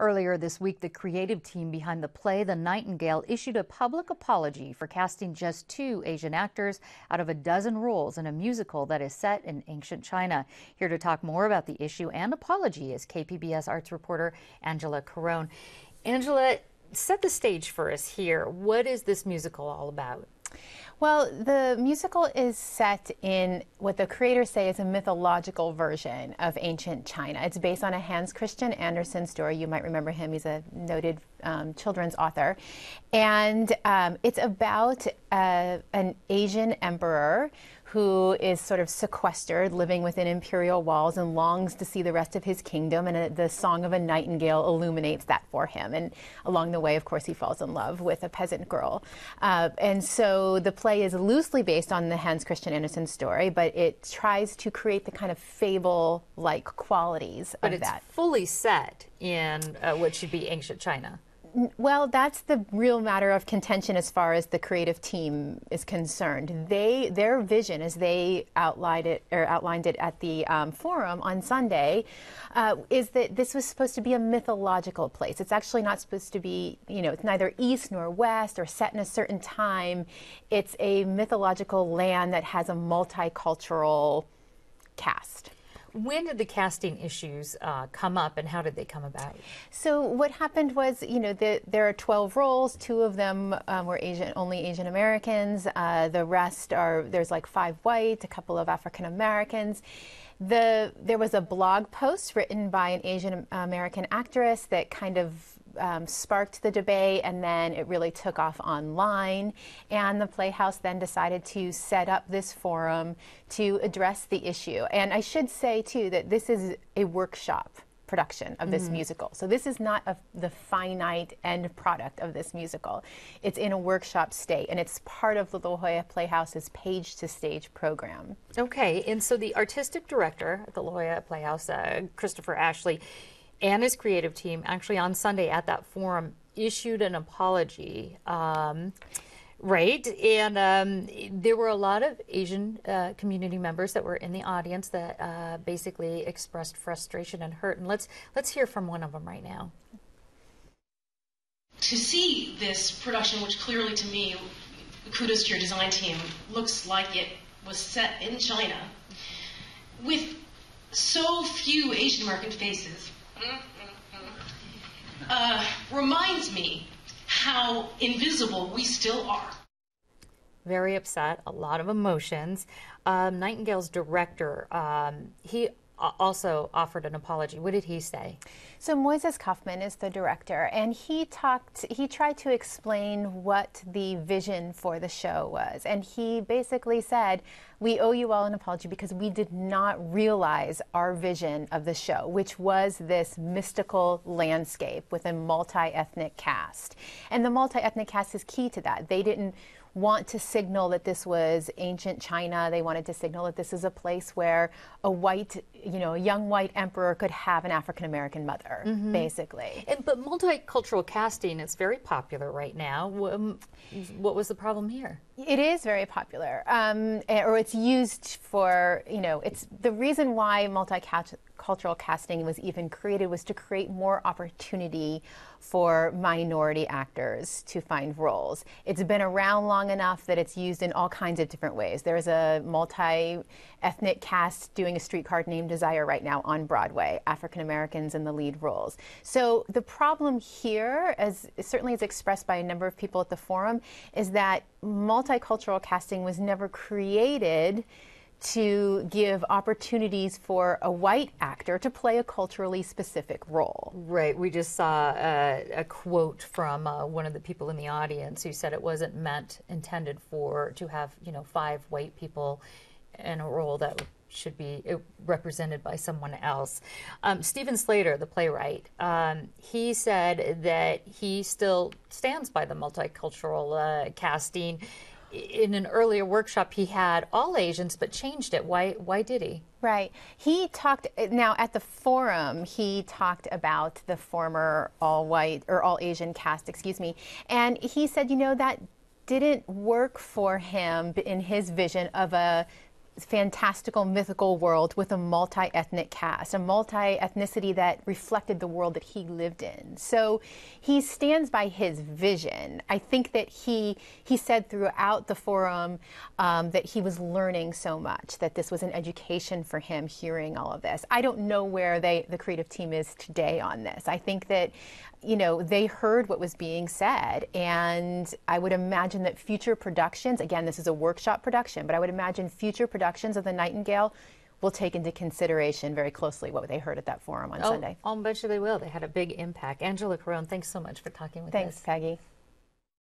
Earlier this week, the creative team behind the play The Nightingale issued a public apology for casting just 2 Asian actors out of a dozen roles in a musical that is set in ancient China. Here to talk more about the issue and apology is KPBS arts reporter Angela Carone. Angela, set the stage for us here. What is this musical all about? Well, the musical is set in what the creators say is a mythological version of ancient China. It's based on a Hans Christian Andersen story. You might remember him. He's a noted children's author. And it's about an Asian emperor who is sort of sequestered, living within imperial walls, and longs to see the rest of his kingdom. And the song of a nightingale illuminates that for him. And along the way, of course, he falls in love with a peasant girl. And so the play is loosely based on the Hans Christian Andersen story, but it tries to create the kind of fable-like qualities of that. But it's fully set in what should be ancient China. Well, that's the real matter of contention as far as the creative team is concerned. Their vision, as they outlined it at the forum on Sunday, is that this was supposed to be a mythological place. It's actually not supposed to be, it's neither east nor west or set in a certain time. It's a mythological land that has a multicultural cast. When did the casting issues come up, and how did they come about? So what happened was, there are 12 roles. 2 of them were only Asian Americans. The rest there's like 5 white, a couple of African Americans. There was a blog post written by an Asian American actress that kind of sparked the debate, and then it really took off online. And the Playhouse then decided to set up this forum to address the issue. And I should say, too, that this is a workshop production of this musical. So this is not the finite end product of this musical. It's in a workshop state, and it's part of the Jolla Playhouse's page-to-stage program. Okay, and so the artistic director at the Jolla Playhouse, Christopher Ashley, and his creative team actually on Sunday at that forum issued an apology, right? And there were a lot of Asian community members that were in the audience that basically expressed frustration and hurt. And let's hear from one of them right now. To see this production, which clearly to me, kudos to your design team, looks like it was set in China, with so few Asian American faces, reminds me how invisible we still are. Very upset, a lot of emotions. Nightingale's director, he also offered an apology. What did he say? So Moises Kaufman is the director, and he tried to explain what the vision for the show was. And he basically said, we owe you all an apology because we did not realize our vision of the show, which was this mystical landscape with a multi-ethnic cast. And the multi-ethnic cast is key to that. They didn't want to signal that this was ancient China. They wanted to signal that this is a place where a young white emperor could have an African-American mother, basically. But multicultural casting is very popular right now. What was the problem here? It is very popular, or it's used for, it's the reason why multicultural casting was even created was to create more opportunity for minority actors to find roles. It's been around long enough that it's used in all kinds of different ways. There's a multi-ethnic cast doing A Streetcar Named Desire right now on Broadway, African Americans in the lead roles. So the problem here, as certainly is expressed by a number of people at the forum, is that multicultural casting was never created to give opportunities for a white actor to play a culturally specific role. Right. We just saw a quote from one of the people in the audience who said it wasn't intended to have 5 white people in a role that should be represented by someone else. Stephen Slater, the playwright, he said that he still stands by the multicultural casting. In an earlier workshop, he had all Asians, but changed it. Why did he? Right. He talked, now at the forum, he talked about the former all-white, or all-Asian cast, and he said, that didn't work for him in his vision of a fantastical, mythical world with a multi-ethnic cast, a multi-ethnicity that reflected the world that he lived in. So he stands by his vision. I think that he said throughout the forum that he was learning so much, that this was an education for him hearing all of this. I don't know where the creative team is today on this. I think that, you know, they heard what was being said, and I would imagine that future productions, again, this is a workshop production, but I would imagine future productions of the Nightingale will take into consideration very closely what they heard at that forum on Sunday. I'll bet you they will. They had a big impact. Angela Carone, thanks so much for talking with us. Thanks, Peggy.